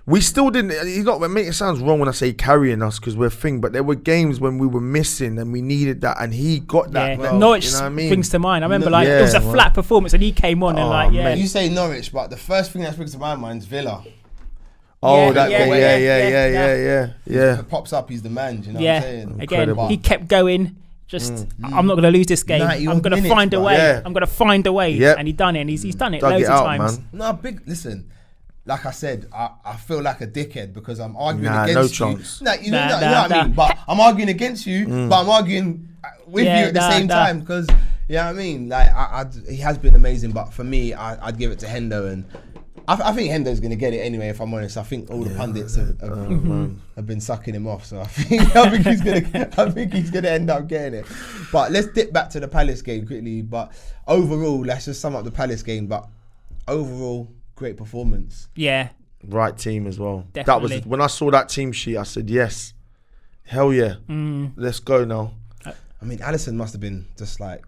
We still didn't. He's not. It sounds wrong when I say carrying us because we're thing, but there were games when we were missing and we needed that, and he got that. Norwich brings to mind. I remember it was a flat performance, and he came on and You say Norwich, but the first thing that springs to my mind is Villa. It pops up. He's the man. Do you know what I'm saying? Again, he kept going. I'm not going to lose this game. I'm going to find a way. I'm going to find a way. And he done it. And he's done it loads of times. Man. No, listen. Like I said, I feel like a dickhead because I'm arguing against you. You know what I mean? But I'm arguing against you, but I'm arguing with you at the same time, because, you know what I mean? Like, he has been amazing, but for me, I'd give it to Hendo, and I think Hendo's going to get it anyway, if I'm honest. I think all the pundits have been sucking him off, so I think he's going to end up getting it. But let's dip back to the Palace game quickly. But overall, let's just sum up the Palace game. But overall, great performance. Yeah. Right team as well. Definitely. That was when I saw that team sheet, I said, yes. Hell yeah. Let's go now. I mean, Alisson must have been just like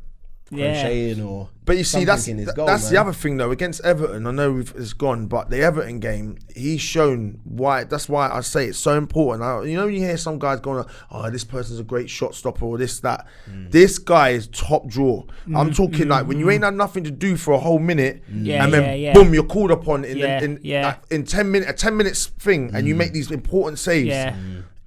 crocheting or. But you see, that's goal, the other thing though. Against Everton, I know it's gone, but the Everton game, he's shown why. That's why I say it's so important. You hear some guys going, "Oh, this person's a great shot stopper," or this, that. This guy is top draw. I'm talking like when you ain't had nothing to do for a whole minute, and then boom, you're called upon in 10 minutes, a 10 minutes thing, and you make these important saves.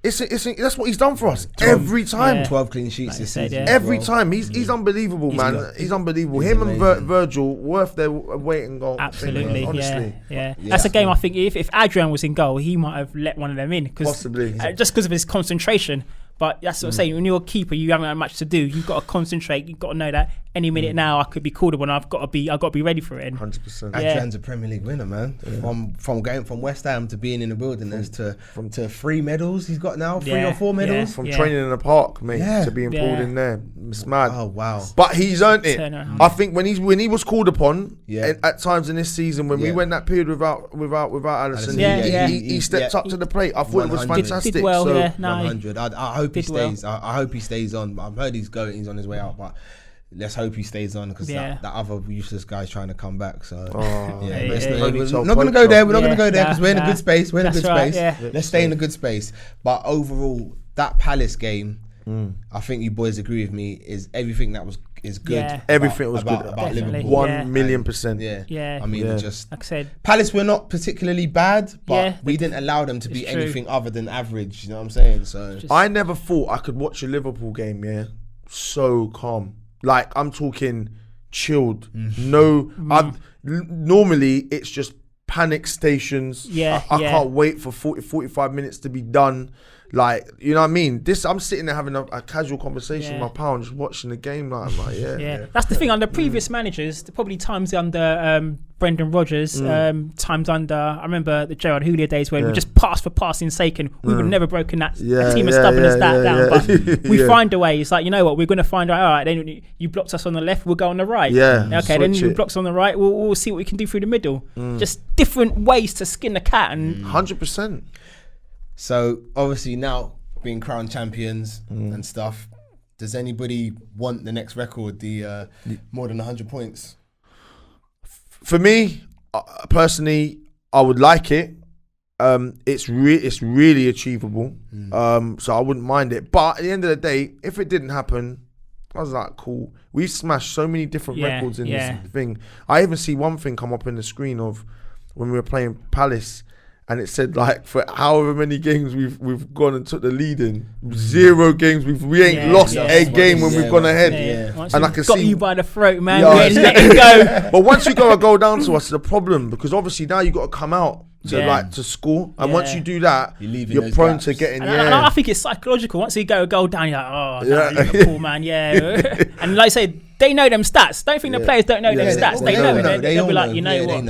That's what he's done for us every time. Yeah. 12 clean sheets Like this you said, season. yeah. Every time. He's unbelievable, man. good. He's unbelievable. He's Him and amazing. Virgil worth their weight in gold. Absolutely, Honestly. yeah. Yeah. That's a game I think if Adrian was in goal, he might have let one of them in. Possibly. Just because of his concentration. But that's what I'm saying. When you're a keeper, you haven't had much to do. You've got to concentrate. You've got to know that any minute now I could be called upon. I've got to be ready for it. 100%. Adrian's a Premier League winner, man. From going from West Ham to being in the wilderness to 3 medals he's got now, 3 or 4 medals. From training in the park, mate, Yeah. to being pulled in there. It's mad. Oh wow! But he's earned it. Turn around. I think when he was called upon Yeah. at times in this season, when we Yeah. went that period without Alisson, Yeah. he stepped up to the plate. I thought it was 100. fantastic. Did well, so, yeah. No, 100. I hope he did well. stays. I hope he stays on. I've heard he's on his way out, but let's hope he stays on because Yeah. that other useless guy's trying to come back. So yeah, let's yeah. not- Ponytail we're not going to go there. We're not going to Yeah, go there because we're in a nah. good space. We're in a That's good right, space. yeah. Let's stay in a good space. But overall, that Palace game, I think you boys agree with me, is everything that is good. Yeah. Everything was good. about Definitely. Liverpool. 1,000,000%. Yeah, Yeah. I mean, Yeah. just like I said, Palace were not particularly bad, but Yeah, we didn't allow them to be it's true. anything other than average. You know what I'm saying? So I never thought I could watch a Liverpool game, so calm. Like, I'm talking chilled. No, normally it's just panic stations. Yeah, I yeah. can't wait for 45 minutes to be done. Like, you know what I mean? I'm sitting there having a casual conversation Yeah. with my pal and just watching the game. Like, I'm like, yeah. That's the thing. Under previous managers, probably times under Brendan Rodgers, times under, I remember the Gerard Houllier days where we just passed for passing's sake and we would have never broken that a team as stubborn as that down. But we find a way. It's like, you know what, we're going to find out. All right, then you blocked us on the left, we'll go on the right. Yeah, Okay, then switch you it. blocked us on the right, we'll see what we can do through the middle. Just different ways to skin the cat. And 100%. So obviously now being crowned champions and stuff, does anybody want the next record, the more than 100 points? For me, personally, I would like it. It's really achievable. So I wouldn't mind it. But at the end of the day, if it didn't happen, I was like, cool. We've smashed so many different records in this thing. I even see one thing come up in the screen of when we were playing Palace, and it said like for however many games we've gone and took the lead in, 0 games we ain't lost a game when we've gone ahead. Once And I we've can got see you by the throat, man. Yeah, we ain't letting go. But once you got a goal down to us, it's a problem because obviously now you got to come out to score, and once you do that, you're prone to getting And I think it's psychological. Once you go a goal down, you're like, oh, no, Liverpool, man, And like I said, they know them stats. Don't think the players don't know them stats. They know it. They'll be like, you know what?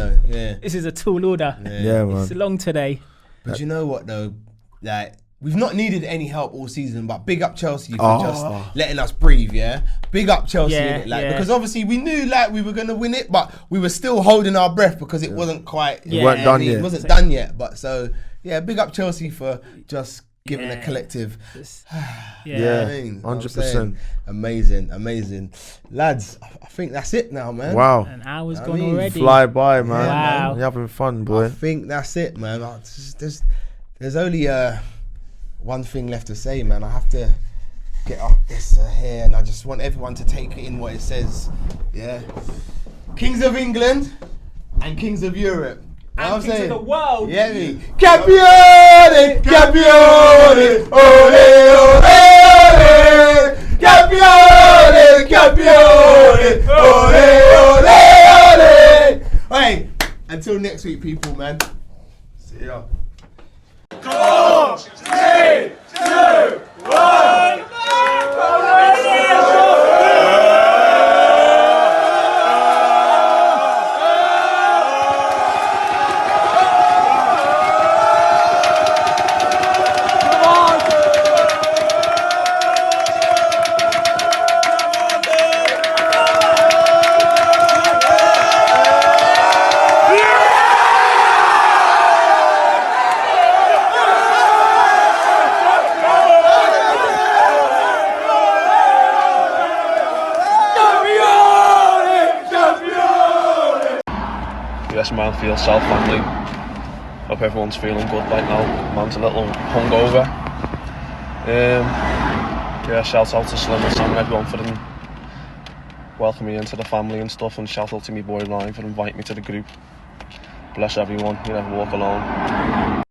This is a tall order. Yeah, man. It's long today. But you know what though, like we've not needed any help all season, but big up Chelsea for just letting us breathe. Yeah, big up Chelsea, innit? Because obviously we knew like we were gonna win it, but we were still holding our breath because it wasn't quite, It weren't done yet. It wasn't done yet. But so big up Chelsea for just giving a collective. Yeah, I mean, 100%. Amazing, lads. I think that's it now, man. Wow, An hour's gone already. fly by, man. Wow. You're having fun, boy. I think that's it, man. There's only one thing left to say, man. I have to get up this here, and I just want everyone to take in what it says. Yeah, Kings of England and Kings of Europe. You know what I'm Kings of saying? the world. Yeah, me. Campione, campione, ole, ole, campione, campione, ole, ole, ole. Hey, until next week, people, man. See ya. Yes, man, feel South family. Hope everyone's feeling good right now. Man's a little hungover. Shout out to Slim and Sam and everyone for them welcoming me into the family and stuff, and shout out to me boy Ryan for inviting me to the group. Bless everyone, you never walk alone.